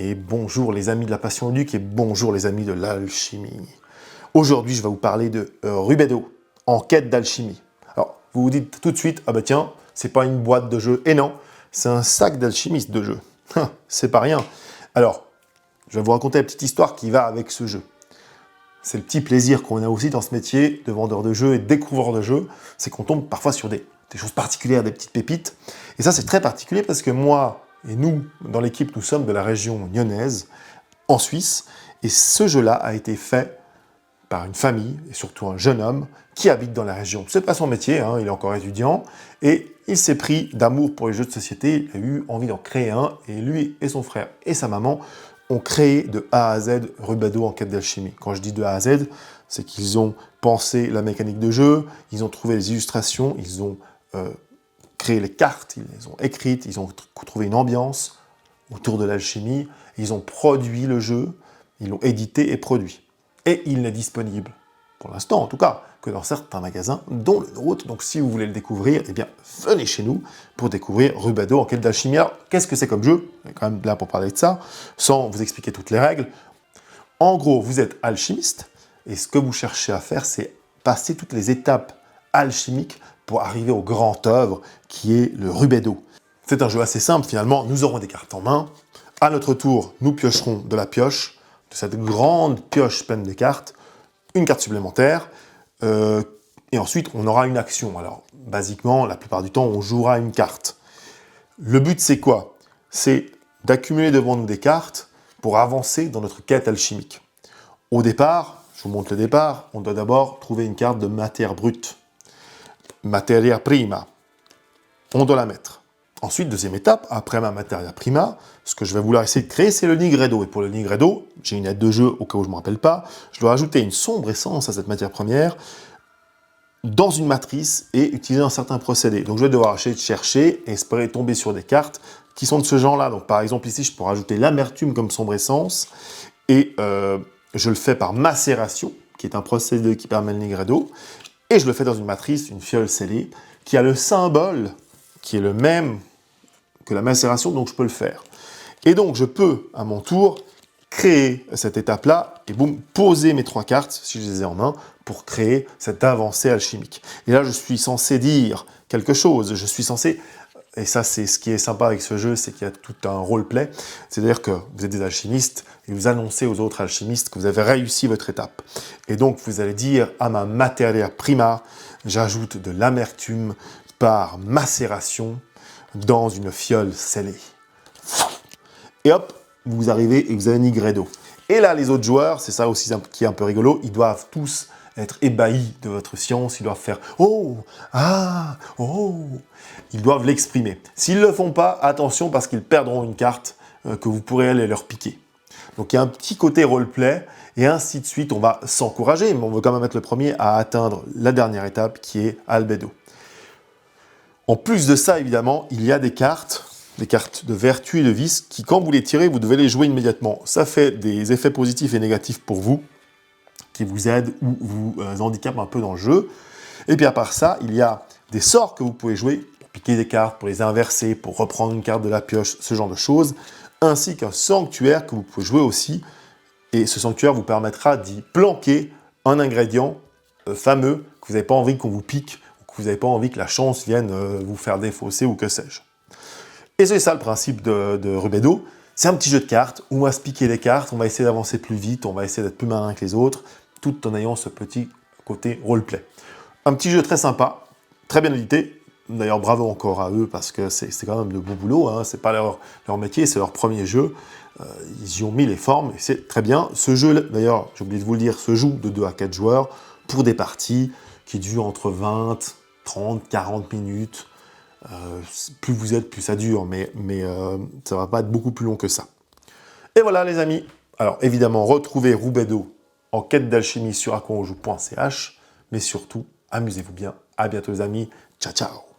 et bonjour les amis de la passion ludique et bonjour les amis de l'alchimie. Aujourd'hui, je vais vous parler de Rubedo, en quête d'alchimie. Alors, vous vous dites tout de suite, ah bah tiens, c'est pas une boîte de jeu. Et non, c'est un sac d'alchimiste de jeu. C'est pas rien. Alors, je vais vous raconter la petite histoire qui va avec ce jeu. C'est le petit plaisir qu'on a aussi dans ce métier de vendeur de jeux et de découvreur de jeux, c'est qu'on tombe parfois sur des choses particulières, des petites pépites. Et ça, c'est très particulier parce que moi et nous, dans l'équipe, nous sommes de la région lyonnaise, en Suisse, et ce jeu-là a été fait par une famille, et surtout un jeune homme, qui habite dans la région. C'est pas son métier, hein, il est encore étudiant, et il s'est pris d'amour pour les jeux de société, il a eu envie d'en créer un, et lui et son frère et sa maman ont créé de A à Z Rubedo en quête d'alchimie. Quand je dis de A à Z, c'est qu'ils ont pensé la mécanique de jeu, ils ont trouvé les illustrations, ils ont créé les cartes, ils les ont écrites, ils ont trouvé une ambiance autour de l'alchimie, ils ont produit le jeu, ils l'ont édité et produit. Et il n'est disponible, pour l'instant en tout cas, que dans certains magasins, dont le nôtre. Donc si vous voulez le découvrir, eh bien venez chez nous pour découvrir Rubedo en quête d'alchimie. Alors qu'est-ce que c'est comme jeu? On est quand même là pour parler de ça, sans vous expliquer toutes les règles. En gros, vous êtes alchimiste, et ce que vous cherchez à faire, c'est passer toutes les étapes alchimiques pour arriver au grand œuvre qui est le Rubedo. C'est un jeu assez simple finalement, nous aurons des cartes en main. À notre tour, nous piocherons de la pioche, de cette grande pioche pleine de cartes, une carte supplémentaire, et ensuite on aura une action. Alors, basiquement, la plupart du temps, on jouera une carte. Le but, c'est quoi? C'est d'accumuler devant nous des cartes pour avancer dans notre quête alchimique. Au départ, je vous montre le départ, on doit d'abord trouver une carte de matière brute. Materia prima. On doit la mettre. Ensuite, deuxième étape, après ma materia prima, ce que je vais vouloir essayer de créer, c'est le nigredo. Et pour le nigredo, j'ai une aide de jeu au cas où je ne me rappelle pas. Je dois ajouter une sombre essence à cette matière première dans une matrice et utiliser un certain procédé. Donc je vais devoir chercher et espérer tomber sur des cartes qui sont de ce genre-là. Donc par exemple ici, je pourrais ajouter l'amertume comme sombre essence et je le fais par macération, qui est un procédé qui permet le nigredo. Et je le fais dans une matrice, une fiole scellée, qui a le symbole qui est le même que la macération, donc je peux le faire. Et donc je peux, à mon tour, créer cette étape-là, et boum, poser mes 3 cartes, si je les ai en main, pour créer cette avancée alchimique. Et là, je suis censé dire quelque chose, je suis censé, et ça c'est ce qui est sympa avec ce jeu, c'est qu'il y a tout un roleplay, c'est-à-dire que vous êtes des alchimistes, et vous annoncez aux autres alchimistes que vous avez réussi votre étape. Et donc vous allez dire, à ma materia prima, j'ajoute de l'amertume par macération dans une fiole scellée. Et hop, vous arrivez et vous avez nigredo. Et là, les autres joueurs, c'est ça aussi qui est un peu rigolo, ils doivent tous être ébahis de votre science, ils doivent faire « Oh, ah, oh ». Ils doivent l'exprimer. S'ils ne le font pas, attention parce qu'ils perdront une carte que vous pourrez aller leur piquer. Donc il y a un petit côté roleplay, et ainsi de suite, on va s'encourager, mais on veut quand même être le premier à atteindre la dernière étape qui est Albedo. En plus de ça, évidemment, il y a des cartes de vertu et de vice, qui, quand vous les tirez, vous devez les jouer immédiatement. Ça fait des effets positifs et négatifs pour vous, qui vous aident ou vous handicapent un peu dans le jeu. Et puis à part ça, il y a des sorts que vous pouvez jouer, pour piquer des cartes, pour les inverser, pour reprendre une carte de la pioche, ce genre de choses, ainsi qu'un sanctuaire que vous pouvez jouer aussi, et ce sanctuaire vous permettra d'y planquer un ingrédient fameux que vous n'avez pas envie qu'on vous pique, que vous n'avez pas envie que la chance vienne vous faire défausser ou que sais-je. Et c'est ça le principe de Rubedo, c'est un petit jeu de cartes où on va se piquer les cartes, on va essayer d'avancer plus vite, on va essayer d'être plus malin que les autres, tout en ayant ce petit côté roleplay. Un petit jeu très sympa, très bien édité, d'ailleurs bravo encore à eux parce que c'est quand même de beau boulot, hein. C'est pas leur métier, c'est leur premier jeu, ils y ont mis les formes et c'est très bien. Ce jeu, d'ailleurs, j'ai oublié de vous le dire, se joue de 2 à 4 joueurs pour des parties qui durent entre 20, 30, 40 minutes. Plus vous êtes, plus ça dure, mais ça va pas être beaucoup plus long que ça. Et voilà les amis. Alors évidemment, retrouvez Rubedo en quête d'alchimie sur aconjoue.ch, mais surtout, amusez-vous bien. À bientôt les amis. Ciao, ciao.